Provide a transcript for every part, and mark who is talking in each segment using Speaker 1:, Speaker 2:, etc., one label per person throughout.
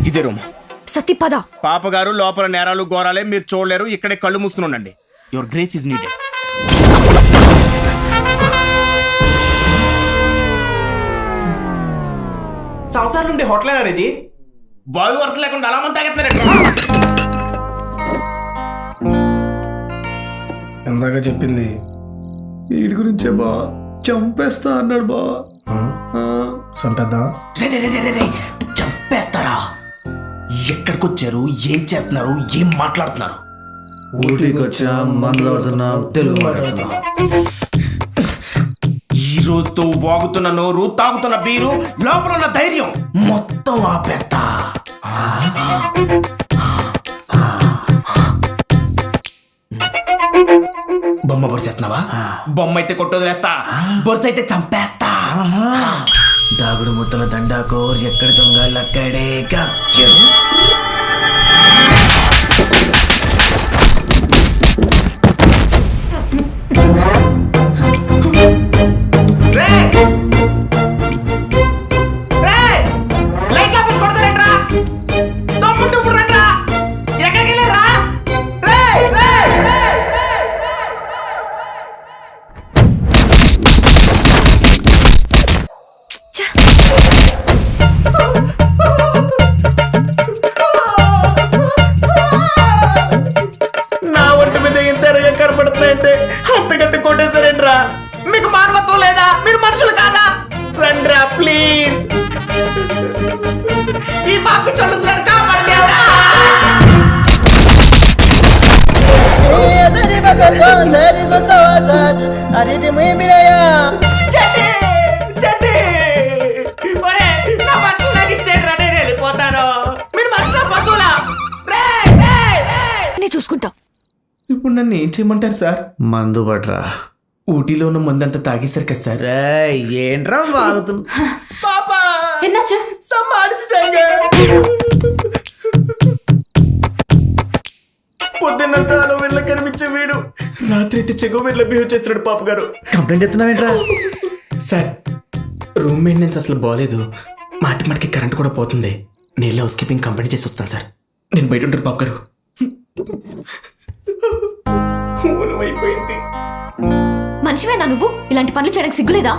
Speaker 1: ఇదే రూమ్.
Speaker 2: సత్తి పద.
Speaker 1: పాపగారు లోపల నేరాలు ఘోరాలే మీరు చూడలేరు. ఇక్కడే కళ్ళు మూసుకుని ఉండండి. Your grace is needed. సంసారం నుండి హోటల్ అయినా ఇది వాయు వరుస లేకుండా అలా మంది తాగెత్తున్నారండి.
Speaker 3: ఇందాక చెప్పింది వీడి గురించే బా. చంపేస్తా అన్నాడు బా. చంపేద్దాం.
Speaker 1: చంపేస్తారా? ఎక్కడికి వచ్చారు? ఏం చేస్తున్నారు? ఏం మాట్లాడుతున్నారు?
Speaker 3: ఊటీకి వచ్చా, మందులు అవుతున్నావు, తెలుగు మాట్లాడుతున్నావు.
Speaker 1: ఈ రోజుతో వాగుతున్న నోరు, తాగుతున్న బీరు, లోపల ఉన్న ధైర్యం మొత్తం ఆపేస్తా. బొమ్మ బొరిసేస్తున్నావా? బొమ్మ అయితే కొట్టొదిలేస్తా, బొరుస అయితే చంపేస్తా.
Speaker 3: దాగుడు ముద్దల దండాకో ఎక్కడ దొంగలక్కడే గప్చు.
Speaker 1: నా ఒంటి మీద ఇంత ఎరగా కనపడుతున్నాయంటే అంతగట్టి కొట్టేశారేంట్రా? మీకు మానవత్వం లేదా? మీరు మనుషులు కాదా? రండ్రా ప్లీజ్. ఈ పాపి చదువుతున్నాడు కాపాడదేవరా. వెళ్ళిపోతాను. మీరు మనుషుల పశువులా?
Speaker 2: చూసుకుంటా.
Speaker 1: ఇప్పుడు నన్ను ఏం చేయమంటారు సార్?
Speaker 3: మందు పట్రా.
Speaker 1: ఊటీలో ఉన్న మందంతా తాగేశారు కదా సార్.
Speaker 3: ఏంట్రా వాగుతుంది?
Speaker 1: పాపా
Speaker 2: ఎన్నాச்சு?
Speaker 1: సమాడిచిటాంగా. పొద్దున్నంతా అలా వెళ్ళ కనిపించే వీడు రాత్రి అయితే చెగో వెళ్ళ బిహేవ్ చేస్తున్నాడు. పాప గారు
Speaker 3: కంప్లైంట్ ఎత్తున్నావేంట్రా?
Speaker 1: సార్, రూమ్ మెయింటెనెన్స్ అసలు బాగాలేదు. మాటి మాటికి కరెంట్ కూడా పోతుంది. నేను హౌస్ కీపింగ్ కంపెనీ చేసి వస్తాను సార్. నేను బయట ఉంటాను పాప గారు. అయిపోయింది.
Speaker 2: మనిషివేనా నువ్వు? ఇలాంటి పనులు చేయడానికి సిగ్గులేదా?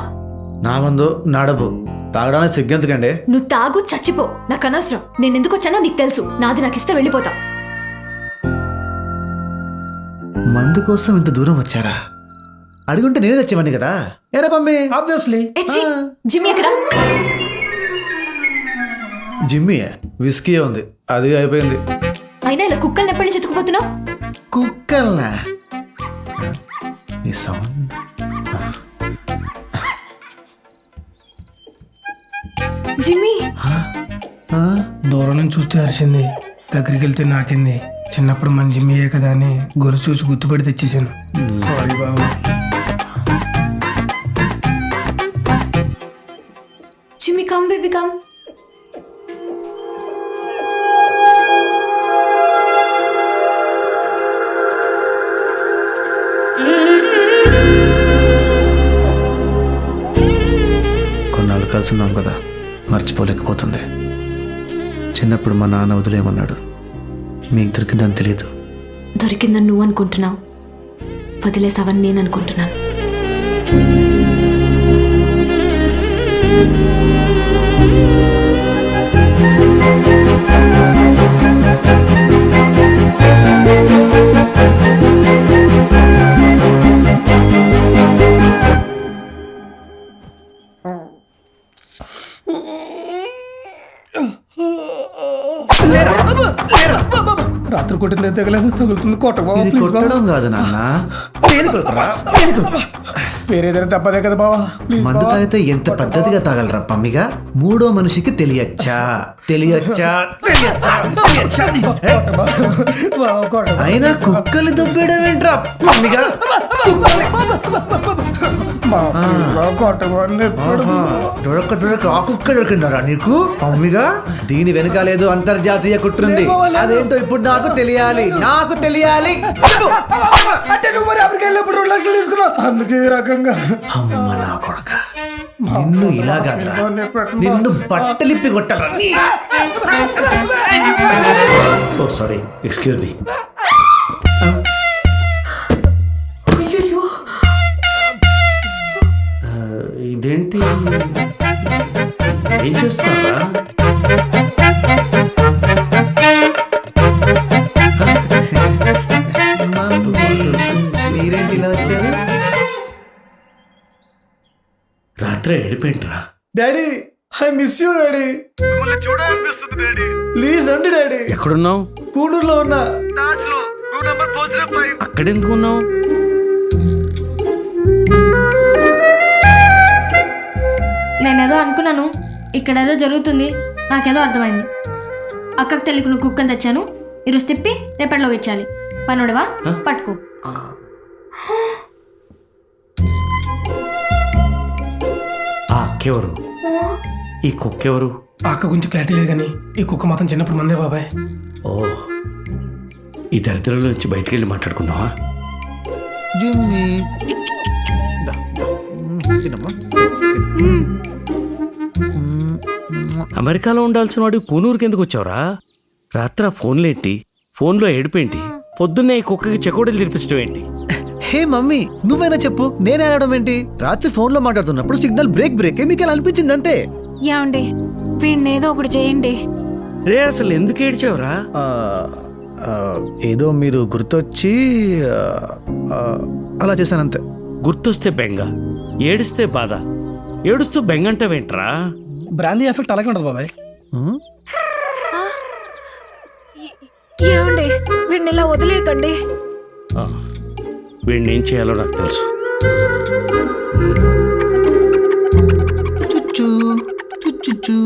Speaker 3: నా మందు నా డబ్బు తాగడానికి సిగ్గెందుకండి?
Speaker 2: నువ్వు తాగు చచ్చిపో, నాకు అనవసరం. నేను ఎందుకు వచ్చానో నీకు తెలుసు. నాది నాకు ఇస్తే వెళ్ళిపోతా.
Speaker 3: మందు కోసం ఇంత దూరం వచ్చారా? అడుగుంటే నేనే తెచ్చేవాడిని కదా. ఏరా పమ్మి? ఆబ్వియస్లీ.
Speaker 2: జిమ్మి ఎక్కడ?
Speaker 3: జిమ్మి విస్కీ ఉంది, అది అయిపోయింది.
Speaker 2: అయినా ఇలా కుక్కల్ని ఎప్పటి నుంచి ఎత్తుకుపోతున్నావు?
Speaker 3: కుక్కల్నా? ఈ సౌండ్
Speaker 2: జిమ్మి.
Speaker 4: దూరం నుంచి చూస్తే అరిచింది, దగ్గరికి వెళ్తే నాకింది. చిన్నప్పుడు మన జిమ్మియే కదా అని గొలుసు చూసి గుర్తుపడి తెచ్చేసాను. సారీ బాబు.
Speaker 2: జిమ్మి కమ్ బేబీ కమ్.
Speaker 3: కొన్నాళ్ళు కలుసున్నాం కదా, మర్చిపోలేకపోతుంది. చిన్నప్పుడు మా నాన్న వదిలేమన్నాడు. మీకు దొరికిందని తెలియదు.
Speaker 2: దొరికిందని నువ్వు అనుకుంటున్నావు, వదిలేసావని నేను అనుకుంటున్నాను.
Speaker 4: రాత్రి కొట్టింది తగలేదు, తగులుతుంది.
Speaker 3: ఇది కొట్టడం కాదు నాన్న,
Speaker 4: వేరేదైనా తప్పదే కదా బావా.
Speaker 3: మందు తాగితే ఎంత పద్ధతిగా తాగలరా పమ్మిగా? మూడో మనిషికి తెలియచ్చా? అయినా కుక్కలు దొబ్బేయడం ఏంట్రా పమ్మిగా? దొరక ఆ కుక్క దొరికిందరా నీకు పమ్మిగా? దీని వెనకాలేదో అంతర్జాతీయ కుట్రుంది. అదేంటో ఇప్పుడు నాకు తెలియాలి.
Speaker 4: అంటే నువ్వు మరి అమెరికా వెళ్ళినప్పుడు 2 లక్షలు తీసుకున్నావు, అందుకే ఈ రకంగా.
Speaker 3: అమ్మ నా కొడక, నిన్ను ఇలా కాదురా, నిన్ను బట్టలిప్పి కొట్టరా.
Speaker 5: Sorry, excuse me. ఇదేంటి, ఏం చేస్తారా?
Speaker 3: మీరేంటి ఇలా వచ్చారు?
Speaker 5: రాత్రి ఏడిపోయింట్రా.
Speaker 3: Daddy I miss you daddy. చూడాలనిపిస్తుంది డాడీ. ప్లీజ్ రండి డాడీ.
Speaker 5: ఎక్కడున్నావు?
Speaker 3: కూడూరులో ఉన్నా.
Speaker 5: అక్కడెందుకు ఉన్నావు?
Speaker 6: నేనేదో అనుకున్నాను, ఇక్కడేదో జరుగుతుంది. నాకేదో అర్థమైంది. అక్కకు తెలియకు నువ్వు కుక్కని తెచ్చాను. ఈరోజు తిప్పి రేపటిలో ఇచ్చాలి. పనుడివా పట్టుకో.
Speaker 5: ఆ అక్కెవరు? ఈ కుక్కెవరు?
Speaker 4: ఆ అక్క గురించి క్లారిటీ లేదు కానీ ఈ కుక్క మాత్రం చిన్నప్పుడు మందే బాబాయ్.
Speaker 5: ఓ, ఈ దరిద్రంలో నుంచి బయటికి వెళ్ళి మాట్లాడుకుందామా?
Speaker 3: జిమ్మి తినమ్మా.
Speaker 5: అమెరికాలో ఉండాల్సిన వాడు కూనూరుకి ఎందుకు వచ్చావురా? రాత్రి ఆ ఫోన్లేంటి, ఫోన్లో ఏడిపేంటి, పొద్దున్నే ఈ కుక్కకి చెకోడీలు తినిపించడం ఏంటి?
Speaker 3: హే మమ్మీ, నువ్వైనా చెప్పు, నేను ఆడడం ఏంటి? రాత్రి ఫోన్ లో మాట్లాడుతున్నప్పుడు సిగ్నల్ బ్రేక్ మీకు ఎలా అనిపించింది అంతే.
Speaker 2: ఏమండి వీడిని ఏదో ఒకటి చేయండి.
Speaker 5: రే అసలు ఎందుకు ఏడ్చావురా?
Speaker 3: ఏదో మీరు గుర్తొచ్చి అలా చేశానంతే.
Speaker 5: గుర్తొస్తే బెంగ, ఏడిస్తే బాధ. ఏడుస్తూ బెంగంటావేంట్రా?
Speaker 4: బ్రాందీ ఎఫెక్ట్ అలాగే ఉంటుంది బాబాయ్.
Speaker 2: ఏమండి వీడిని ఇలా వదిలేయకండి.
Speaker 5: వీడిని ఏం చేయాలో నాకు తెలుసు.
Speaker 3: చుచ్చు చుచ్చు.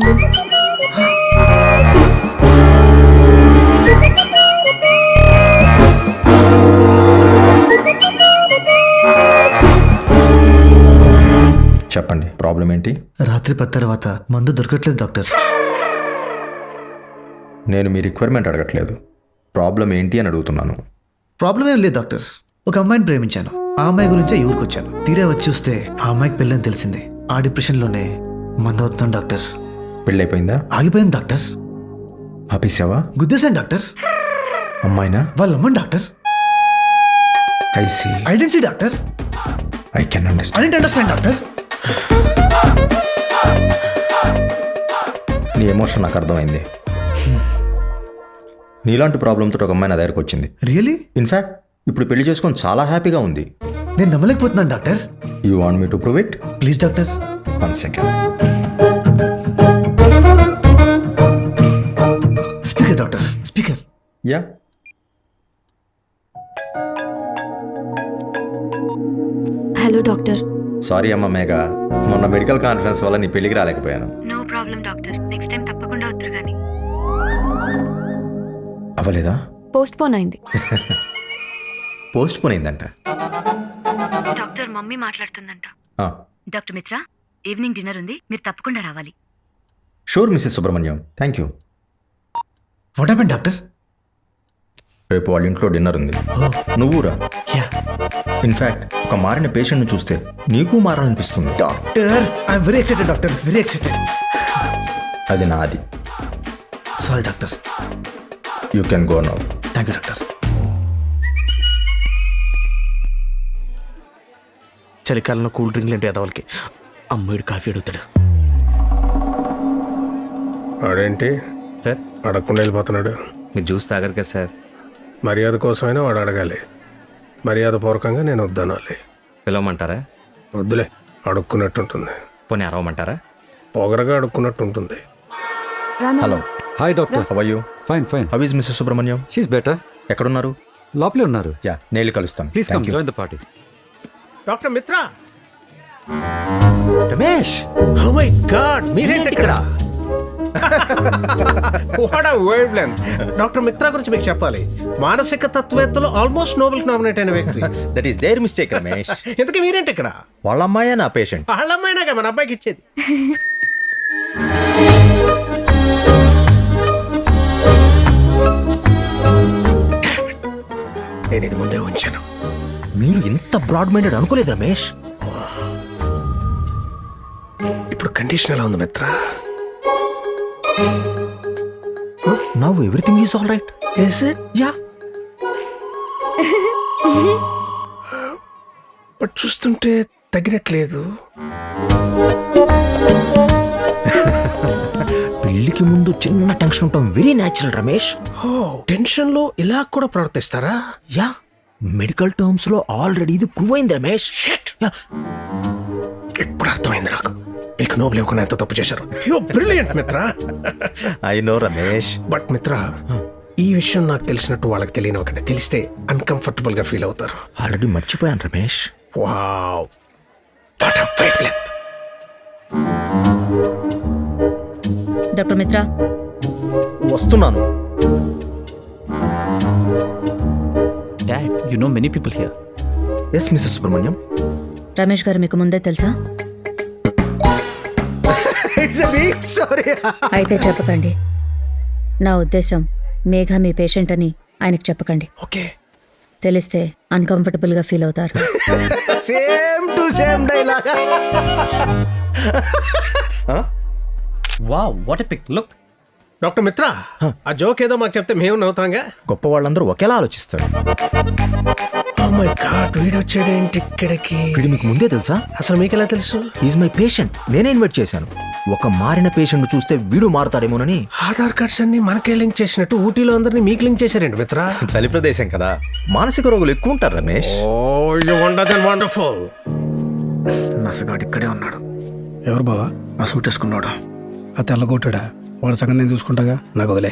Speaker 7: చెప్పండి, ప్రాబ్లం ఏంటి?
Speaker 3: రాత్రి 10 తర్వాత మందు దొరకట్లేదు డాక్టర్.
Speaker 7: నేను మీ రిక్వైర్మెంట్ అడగట్లేదు, ప్రాబ్లం ఏంటి అని అడుగుతున్నాను.
Speaker 3: ప్రాబ్లం ఏం లేదు డాక్టర్. ఒక అమ్మాయిని ప్రేమించాను. ఆ అమ్మాయి గురించే ఈ ఊరికి వచ్చాను. తీరా వచ్చి చూస్తే ఆ అమ్మాయికి పెళ్ళని తెలిసింది. ఆ డిప్రెషన్లోనే మందు అవుతున్నాను డాక్టర్.
Speaker 7: పెళ్ళైపోయిందా?
Speaker 3: ఆగిపోయింది డాక్టర్.
Speaker 7: ఆపేసావా?
Speaker 3: గుద్దేశాను డాక్టర్.
Speaker 7: అమ్మాయినా?
Speaker 3: వాళ్ళ అమ్మని doctor.
Speaker 7: I see.
Speaker 3: I dentist doctor.
Speaker 7: I can
Speaker 3: I
Speaker 7: understand.
Speaker 3: Dent understand doctor.
Speaker 7: నీ ఎమోషన్ నాకు అర్థమైంది. నీలాంటి ప్రాబ్లంతో ఒక అమ్మాయి నా దగ్గరకు వచ్చింది.
Speaker 3: రియలీ?
Speaker 7: ఇన్ఫ్యాక్ట్ ఇప్పుడు పెళ్లి చేసుకొని చాలా హ్యాపీగా ఉంది.
Speaker 3: నేను నమ్మలేకపోతున్నాను doctor.
Speaker 7: You want me to prove it?
Speaker 3: Please doctor.
Speaker 7: 1 second.
Speaker 3: Speaker doctor, speaker.
Speaker 7: Yeah.
Speaker 2: Hello doctor.
Speaker 7: Sorry అమ్మ మేఘ, మొన్న మెడికల్ కాన్ఫరెన్స్ వల్ల నీ పెళ్లికి రాలేకపోయాను.
Speaker 2: No problem doctor, next time తప్పకుండా వద్దరు కానీ.
Speaker 7: అవ్వలేదా?
Speaker 2: పోస్ట్ పోన్ అయింది.
Speaker 7: పోస్ట్ పోన్ అయిందంట.
Speaker 2: Doctor mummy మాట్లాడుతుందంట.
Speaker 8: Doctor Mitra, evening dinner ఉంది, మీరు తప్పకుండా రావాలి.
Speaker 7: Sure missus Subrahmanyam, thank you.
Speaker 3: What happened doctor?
Speaker 7: రేపు వాళ్ళ ఇంట్లో డిన్నర్ ఉంది, నువ్వు రా.
Speaker 3: యా.
Speaker 7: ఇన్ఫ్యాక్ట్ ఒక మారిన పేషెంట్ని చూస్తే నీకు మారాలనిపిస్తుంది.
Speaker 3: Doctor I'm very excited doctor, very excited.
Speaker 7: అది నాది.
Speaker 3: Sorry doctor.
Speaker 7: You can go now.
Speaker 3: Thank you doctor.
Speaker 1: చలికాలంలో కూల్ డ్రింక్లు అంటే ఎదవలకి. అమ్మాయిడు కాఫీ అడుగుతాడు.
Speaker 9: వాడేంటి
Speaker 10: సార్
Speaker 9: అడగకుండా వెళ్ళిపోతున్నాడు?
Speaker 10: మీరు జ్యూస్ తాగరు కదా సార్.
Speaker 9: మర్యాద కోసమైనా వాడు అడగాలి. మర్యాద పూర్వకంగా నేను వద్దనాలి.
Speaker 10: పిలవమంటారా?
Speaker 9: వద్దులే, అడుక్కున్నట్టుంటుంది.
Speaker 10: పోనీ అరవమంటారా?
Speaker 9: పొగరగా అడుక్కున్నట్టుంటుంది.
Speaker 7: Hello.
Speaker 11: Hi doctor.
Speaker 7: How are you?
Speaker 11: Fine fine.
Speaker 7: How is missus Subrahmanyam?
Speaker 11: She's better.
Speaker 7: ఎక్కడున్నారు?
Speaker 11: లోపలే ఉన్నారు.
Speaker 7: యా, నేను కలుస్తాను.
Speaker 11: Please come
Speaker 7: Thank you.
Speaker 11: Join the party.
Speaker 9: Doctor Mitra.
Speaker 5: Ramesh, oh my god, మీరేంటి ఇక్కడ?
Speaker 9: వాట్ ఆ వేవ్ లెంత్. డాక్టర్ మిత్రా గురించి మీకు చెప్పాలి. మానసిక తత్వవేత్తలో ఆల్మోస్ట్ నోబెల్ నామినేట్ అయిన వ్యక్తి.
Speaker 7: That is their mistake Ramesh.
Speaker 9: ఇంతకీ మీరేంటి ఇక్కడ?
Speaker 7: వాళ్ళ అమ్మాయే నా పేషెంట్.
Speaker 9: వాళ్ళ అమ్మాయినాగా మన అబ్బాయికి ఇచ్చేది.
Speaker 5: నేను ఇది ముందే ఉంచాను.
Speaker 7: మీరు ఇంత బ్రాడ్ మైండెడ్ అనుకోలేదు రమేష్.
Speaker 5: ఇప్పుడు కండిషన్ ఎలా ఉంది మిత్ర?
Speaker 7: Now everything is all right.
Speaker 9: Is it?
Speaker 7: Yeah
Speaker 9: but చూస్తుంటే తగినట్లేదు.
Speaker 7: పెళ్లికి ముందు చిన్న టెన్షన్ ఉంటాం, వెరీ న్యాచురల్ రమేష్.
Speaker 9: ఓ టెన్షన్ లో ఇలా కూడా ప్రవర్తిస్తారా?
Speaker 7: యా మెడికల్ టర్మ్స్ లో ఆల్రెడీ ఇది ప్రూవ్ అయింది రమేష్.
Speaker 9: షిట్, ఇప్పుడు అర్థమైంది నాకు. మీకు నోబెల్ ఇవ్వకుండా ఎంత తప్పు చేశారు. యు బ్రిలియంట్ మిత్ర.
Speaker 7: I know Ramesh.
Speaker 9: బట్ మిత్ర, ఈ విషయం నాకు తెలిసినట్టు వాళ్ళకి తెలియనివ్వకండి. తెలిస్తే అన్కంఫర్టబుల్ గా ఫీల్ అవుతారు.
Speaker 7: ఆల్రెడీ మర్చిపోయాను Ramesh.
Speaker 9: Wow, what a wavelength.
Speaker 8: Doctor Mitra,
Speaker 7: వస్తున్నాను.
Speaker 1: Dad, you know many people here.
Speaker 7: Yes mister Subrahmanyam.
Speaker 8: Ramesh garu మీకు ముందే తెలుసా?
Speaker 3: It's a big story.
Speaker 8: అయితే చెప్పకండి. నా ఉద్దేశం మేఘ మీ పేషెంట్ అని ఆయనకు చెప్పకండి.
Speaker 9: ఓకే,
Speaker 8: తెలిస్తే అన్కంఫర్టబుల్ గా ఫీల్ అవుతారు.
Speaker 3: Same to same dialogue.
Speaker 1: Wow, what a pic. Look.
Speaker 9: Doctor Mitra, ఆ జోక్ ఏదో మాకు చెప్తే మేము నవ్వుతాంగా.
Speaker 7: గొప్ప వాళ్ళందరూ ఒకేలా ఆలోచిస్తారు.
Speaker 9: ఓ మై గాడ్, వీడు వచ్చాడేంటి ఇక్కడికి?
Speaker 7: వీడు మీకు ముందే తెలుసా?
Speaker 9: అసలు మీకు ఎలా తెలుసు?
Speaker 7: Is my patient. నేనే ఇన్వైట్ చేశాను. ఒక మారిన పేషెంట్ చూస్తే వీడు మారతాడేమోనని.
Speaker 9: ఆధార్ కార్డ్స్ అన్ని మనకే లింక్ చేసినట్టు ఊటీలో అందరినీ మీకు లింక్ చేశారండి మిత్ర.
Speaker 7: చలి ప్రదేశం కదా, మానసిక రోగులు ఎక్కువ ఉంటారు రమేష్.
Speaker 9: ఓ యు వండర్ఫుల్ వండర్ఫుల్.
Speaker 4: నసగాడు ఇక్కడే ఉన్నాడు. ఎవరు బావా ఆ సూట్ వేసుకున్నాడు? ఆ తెల్లగొట్టాడా? వాడు సంగతి నేను చూసుకుంటాగా, నాకు వదిలే.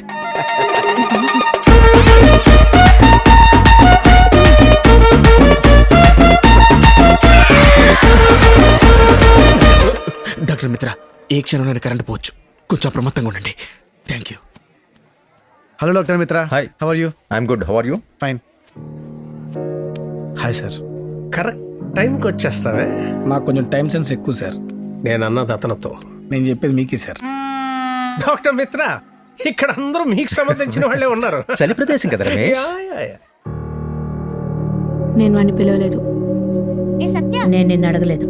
Speaker 1: డాక్టర్ మిత్ర, ఏ క్షణంలో కరెంట్ పోవచ్చు. కొంచెం అప్రమత్తంగా ఉండండి. Thank you.
Speaker 3: Hello doctor Mitra.
Speaker 7: Hi.
Speaker 3: How are you?
Speaker 7: I'm good. How are you?
Speaker 3: Fine. Hi sir.
Speaker 9: Correct టైంకి వచ్చేస్తావే.
Speaker 4: నాకు కొంచెం టైం సెన్స్ ఎక్కువ సార్.
Speaker 9: నేను అన్నది అతనితో.
Speaker 4: నేను చెప్పేది మీకే సార్.
Speaker 9: డాక్టర్ మిత్ర, ఇక్కడ అందరూ మీకు సంబంధించిన వాళ్ళే ఉన్నారు.
Speaker 7: చలి ప్రదేశం కదా రమేష్.
Speaker 9: Yeah, yeah, yeah.
Speaker 2: నేను వాడిని పిలవలేదు.
Speaker 6: ఏ సత్య,
Speaker 8: నేను నిన్ను అడగలేదు.